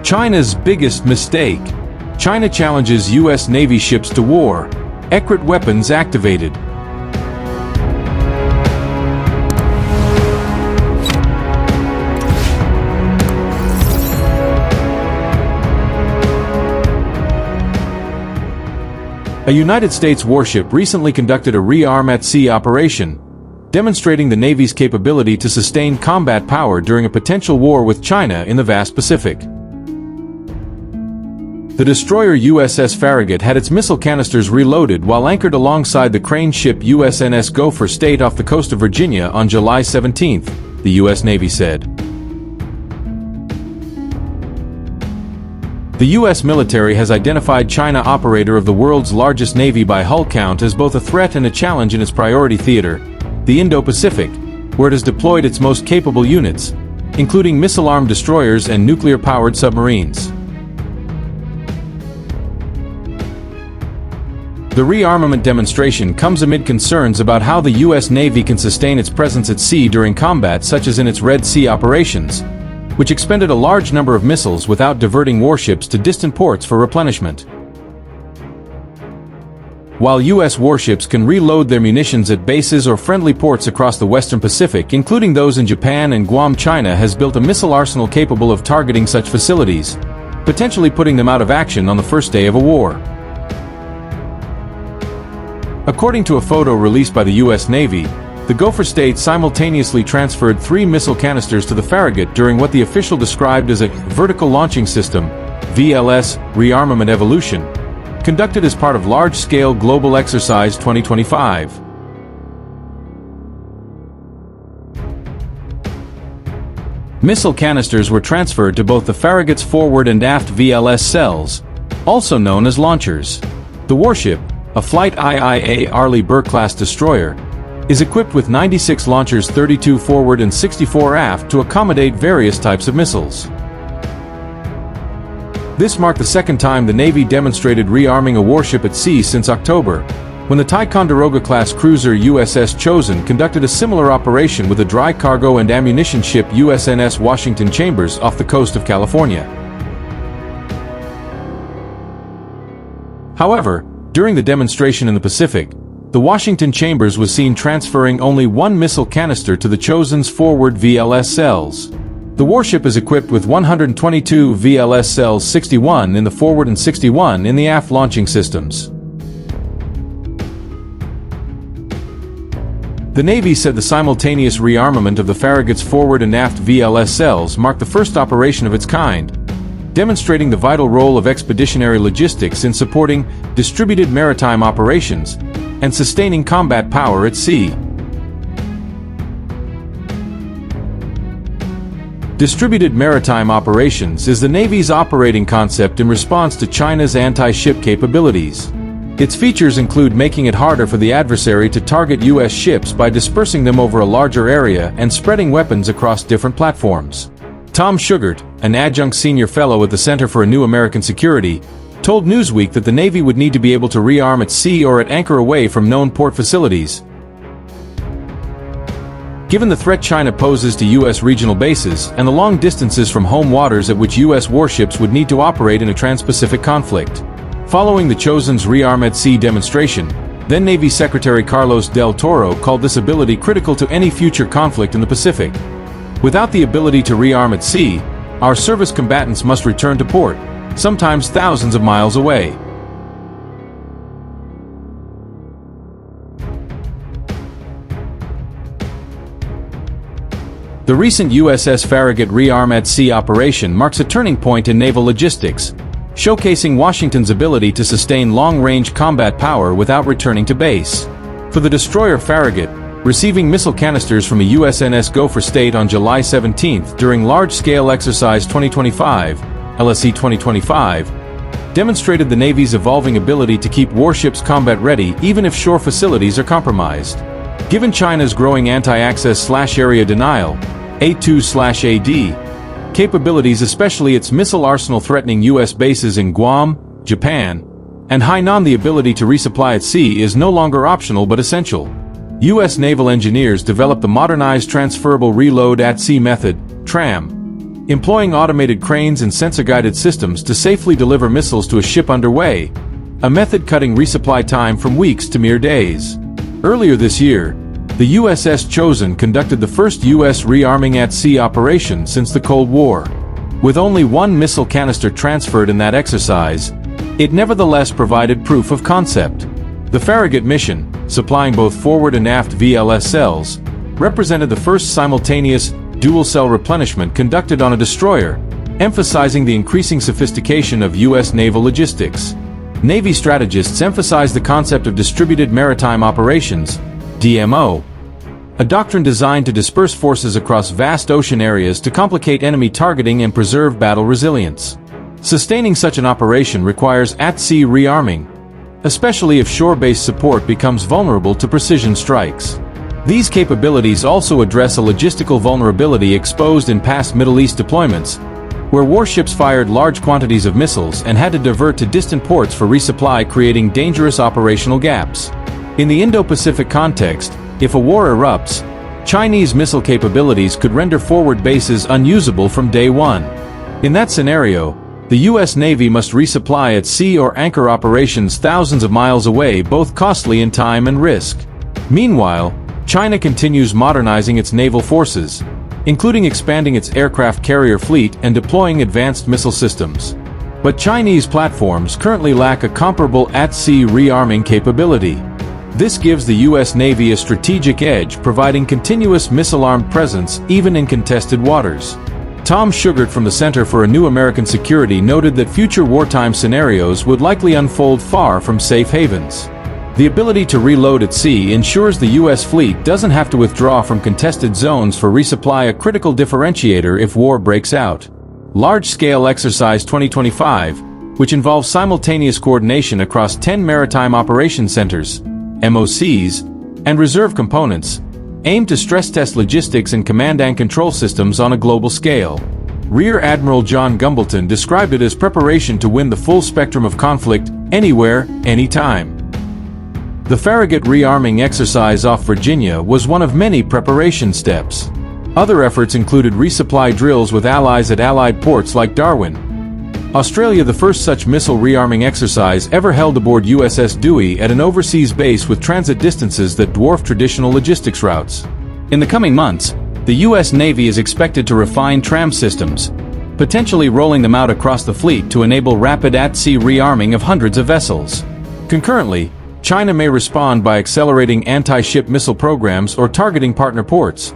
China's biggest mistake. China challenges U.S. Navy ships to war. Ecret weapons activated. A United States warship recently conducted a rearm at sea operation, demonstrating the Navy's capability to sustain combat power during a potential war with China in the vast Pacific. The destroyer USS Farragut had its missile canisters reloaded while anchored alongside the crane ship USNS Gopher State off the coast of Virginia on July 17, the U.S. Navy said. The U.S. military has identified China, operator of the world's largest navy by hull count, as both a threat and a challenge in its priority theater, the Indo Pacific, where it has deployed its most capable units, including missile-armed destroyers and nuclear-powered submarines. The rearmament demonstration comes amid concerns about how the U.S. Navy can sustain its presence at sea during combat, such as in its Red Sea operations, which expended a large number of missiles without diverting warships to distant ports for replenishment. While U.S. warships can reload their munitions at bases or friendly ports across the Western Pacific, including those in Japan and Guam, China has built a missile arsenal capable of targeting such facilities, potentially putting them out of action on the first day of a war. According to a photo released by the U.S. Navy, the Gopher State simultaneously transferred 3 missile canisters to the Farragut during what the official described as a vertical launching system, VLS, rearmament evolution, conducted as part of large-scale global exercise 2025. Missile canisters were transferred to both the Farragut's forward and aft VLS cells, also known as launchers. The warship, a Flight IIA Arleigh Burke-class destroyer, is equipped with 96 launchers, 32 forward and 64 aft, to accommodate various types of missiles. This marked the second time the Navy demonstrated rearming a warship at sea since October, when the Ticonderoga-class cruiser USS Chosen conducted a similar operation with a dry cargo and ammunition ship USNS Washington Chambers off the coast of California. However, during the demonstration in the Pacific, the Washington Chambers was seen transferring only 1 missile canister to the Chosen's forward VLS cells. The warship is equipped with 122 VLS cells, 61 in the forward and 61 in the aft launching systems. The Navy said the simultaneous rearmament of the Farragut's forward and aft VLS cells marked the first operation of its kind, demonstrating the vital role of expeditionary logistics in supporting distributed maritime operations and sustaining combat power at sea. Distributed maritime operations is the Navy's operating concept in response to China's anti-ship capabilities. Its features include making it harder for the adversary to target U.S. ships by dispersing them over a larger area and spreading weapons across different platforms. Tom Shugart, an adjunct senior fellow at the Center for a New American Security, told Newsweek that the Navy would need to be able to rearm at sea or at anchor away from known port facilities. Given the threat China poses to U.S. regional bases and the long distances from home waters at which U.S. warships would need to operate in a trans-Pacific conflict. Following the Chosen's rearm at sea demonstration, then Navy Secretary Carlos Del Toro called this ability critical to any future conflict in the Pacific. Without the ability to rearm at sea, our service combatants must return to port, sometimes thousands of miles away. The recent USS Farragut rearm at sea operation marks a turning point in naval logistics, showcasing Washington's ability to sustain long-range combat power without returning to base. For the destroyer Farragut, receiving missile canisters from a USNS Gopher State on July 17 during large-scale exercise 2025, LSE 2025, demonstrated the Navy's evolving ability to keep warships combat-ready even if shore facilities are compromised. Given China's growing anti-access/area denial, A2/AD, capabilities, especially its missile arsenal threatening U.S. bases in Guam, Japan, and Hainan, the ability to resupply at sea is no longer optional but essential. U.S. naval engineers developed the modernized Transferable Reload at Sea method, TRAM, employing automated cranes and sensor-guided systems to safely deliver missiles to a ship underway, a method cutting resupply time from weeks to mere days. Earlier this year, the USS Chosen conducted the first U.S. rearming at sea operation since the Cold War. With only one missile canister transferred in that exercise, it nevertheless provided proof of concept. The Farragut mission, supplying both forward and aft VLS cells, represented the first simultaneous dual-cell replenishment conducted on a destroyer, emphasizing the increasing sophistication of U.S. naval logistics. Navy strategists emphasize the concept of distributed maritime operations, DMO, a doctrine designed to disperse forces across vast ocean areas to complicate enemy targeting and preserve battle resilience. Sustaining such an operation requires at-sea rearming, especially if shore-based support becomes vulnerable to precision strikes. These capabilities also address a logistical vulnerability exposed in past Middle East deployments, where warships fired large quantities of missiles and had to divert to distant ports for resupply, creating dangerous operational gaps. In the Indo Pacific context, if a war erupts, Chinese missile capabilities could render forward bases unusable from day one. In that scenario, the U.S. Navy must resupply at sea or anchor operations thousands of miles away, both costly in time and risk. Meanwhile, China continues modernizing its naval forces, including expanding its aircraft carrier fleet and deploying advanced missile systems. But Chinese platforms currently lack a comparable at-sea rearming capability. This gives the U.S. Navy a strategic edge, providing continuous missile-armed presence even in contested waters. Tom Shugart from the Center for a New American Security noted that future wartime scenarios would likely unfold far from safe havens. The ability to reload at sea ensures the U.S. fleet doesn't have to withdraw from contested zones for resupply, a critical differentiator if war breaks out. Large-scale Exercise 2025, which involves simultaneous coordination across 10 maritime operation centers, MOCs, and reserve components, aim to stress-test logistics and command and control systems on a global scale. Rear Admiral John Gumbleton described it as preparation to win the full spectrum of conflict, anywhere, anytime. The Farragut rearming exercise off Virginia was one of many preparation steps. Other efforts included resupply drills with allies at allied ports like Darwin, Australia, the first such missile rearming exercise ever held aboard USS Dewey at an overseas base with transit distances that dwarf traditional logistics routes. In the coming months, the U.S. Navy is expected to refine tram systems, potentially rolling them out across the fleet to enable rapid at-sea rearming of hundreds of vessels. Concurrently, China may respond by accelerating anti-ship missile programs or targeting partner ports,